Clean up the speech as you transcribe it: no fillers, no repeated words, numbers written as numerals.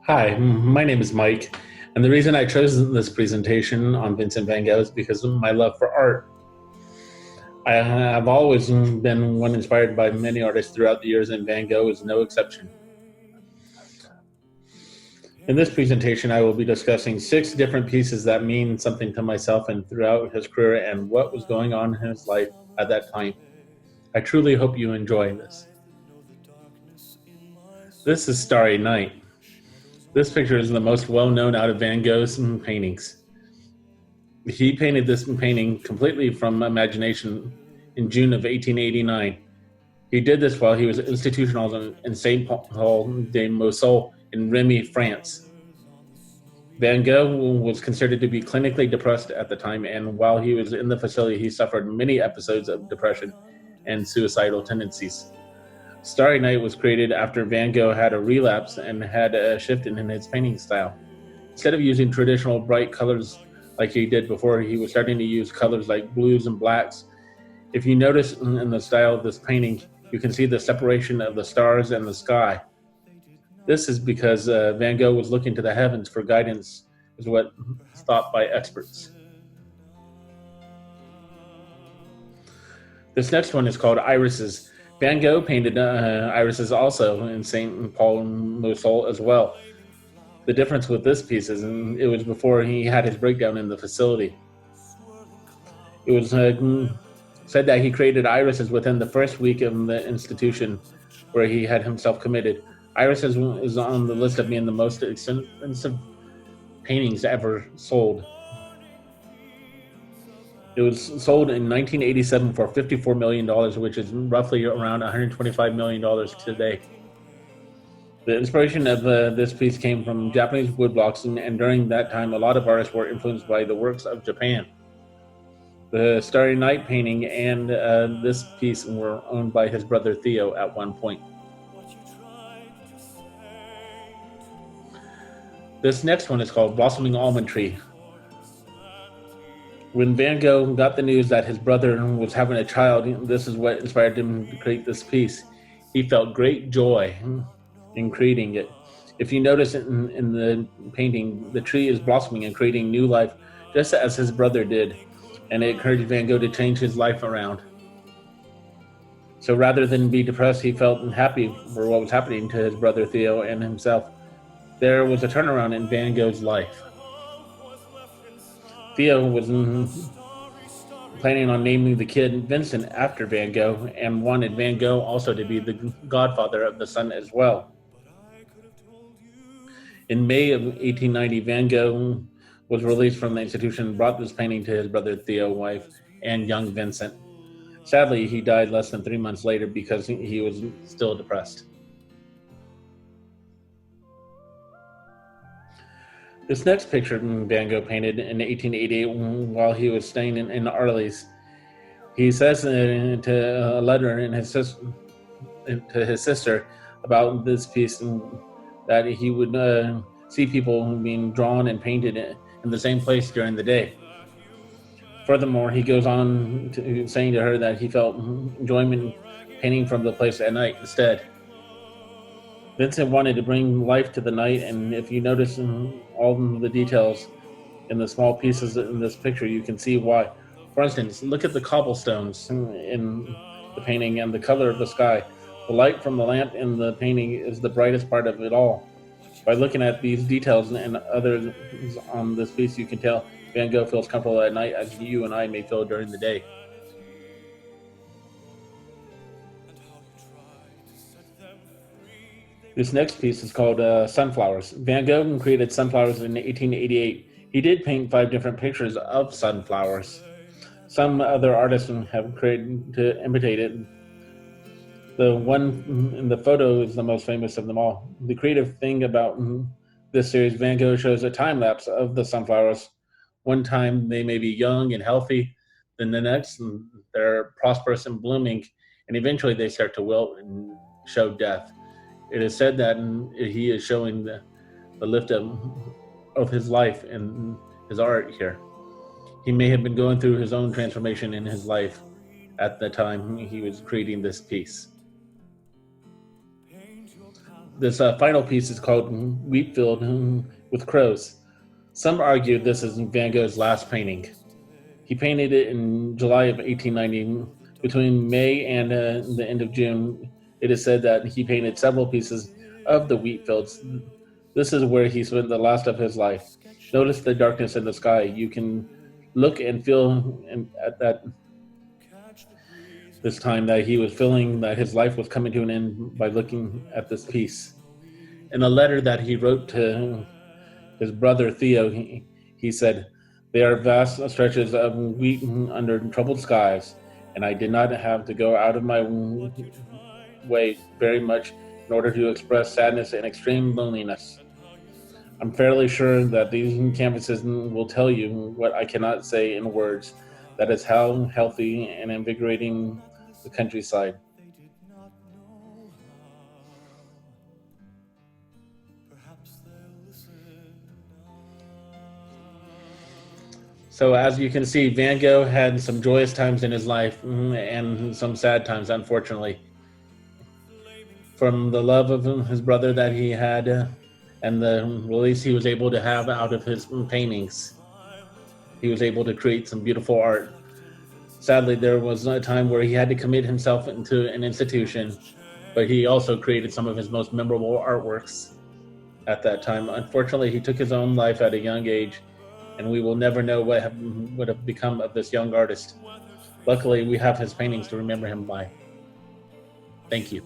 Hi, my name is Mike, and the reason I chose this presentation on Vincent van Gogh is because of my love for art. I have always been one inspired by many artists throughout the years, and Van Gogh is no exception. In this presentation, I will be discussing 6 different pieces that mean something to myself and throughout his career and what was going on in his life at that time. I truly hope you enjoy this. This is Starry Night. This picture is the most well-known out of Van Gogh's paintings. He painted this painting completely from imagination in June of 1889. He did this while he was institutionalized in Saint Paul de Moselle in Remy, France. Van Gogh was considered to be clinically depressed at the time, and while he was in the facility, he suffered many episodes of depression and suicidal tendencies. Starry Night was created after Van Gogh had a relapse and had a shift in his painting style. Instead of using traditional bright colors like he did before, he was starting to use colors like blues and blacks. If you notice in the style of this painting, you can see the separation of the stars and the sky. This is because Van Gogh was looking to the heavens for guidance, is what is thought by experts. This next one is called Irises. Van Gogh painted irises also in St. Paul Moselle as well. The difference with this piece is it was before he had his breakdown in the facility. It was said that he created irises within the first week of the institution where he had himself committed. Irises is on the list of being the most expensive paintings ever sold. It was sold in 1987 for $54 million, which is roughly around $125 million today. The inspiration of this piece came from Japanese woodblocks, and during that time, a lot of artists were influenced by the works of Japan. The Starry Night painting and this piece were owned by his brother Theo at one point. This next one is called Blossoming Almond Tree. When Van Gogh got the news that his brother was having a child, this is what inspired him to create this piece. He felt great joy in creating it. If you notice in the painting, the tree is blossoming and creating new life, just as his brother did, and it encouraged Van Gogh to change his life around. So rather than be depressed, he felt happy for what was happening to his brother Theo and himself. There was a turnaround in Van Gogh's life. Theo was planning on naming the kid Vincent after Van Gogh and wanted Van Gogh also to be the godfather of the son as well. In May of 1890, Van Gogh was released from the institution and brought this painting to his brother Theo's wife and young Vincent. Sadly, he died less than 3 months later because he was still depressed. This next picture Van Gogh painted in 1888 while he was staying in Arles. He says to a letter to his sister about this piece that he would see people being drawn and painted in the same place during the day. Furthermore, he goes on to saying to her that he felt enjoyment painting from the place at night instead. Vincent wanted to bring life to the night, and if you notice all the details in the small pieces in this picture, you can see why. For instance, look at the cobblestones in the painting and the color of the sky. The light from the lamp in the painting is the brightest part of it all. By looking at these details and others on this piece, you can tell Van Gogh feels comfortable at night as you and I may feel during the day. This next piece is called Sunflowers. Van Gogh created sunflowers in 1888. He did paint 5 different pictures of sunflowers. Some other artists have created to imitate it. The one in the photo is the most famous of them all. The creative thing about this series, Van Gogh shows a time lapse of the sunflowers. One time they may be young and healthy, then the next they're prosperous and blooming, and eventually they start to wilt and show death. It is said that he is showing the lift of his life and his art here. He may have been going through his own transformation in his life at the time he was creating this piece. This final piece is called Wheat Field with Crows. Some argue this is Van Gogh's last painting. He painted it in July of 1890. Between May and the end of June, it is said that he painted several pieces of the wheat fields. This is where he spent the last of his life. Notice the darkness in the sky. You can look and feel at that this time that he was feeling that his life was coming to an end by looking at this piece. In a letter that he wrote to his brother Theo, he said, "There are vast stretches of wheat under troubled skies, and I did not have to go out of my way very much in order to express sadness and extreme loneliness. I'm fairly sure that these canvases will tell you what I cannot say in words, that is how healthy and invigorating the countryside." So as you can see, Van Gogh had some joyous times in his life and some sad times, unfortunately. From the love of his brother that he had and the release he was able to have out of his paintings, he was able to create some beautiful art. Sadly, there was a time where he had to commit himself into an institution, but he also created some of his most memorable artworks at that time. Unfortunately, he took his own life at a young age, and we will never know what would have become of this young artist. Luckily, we have his paintings to remember him by. Thank you.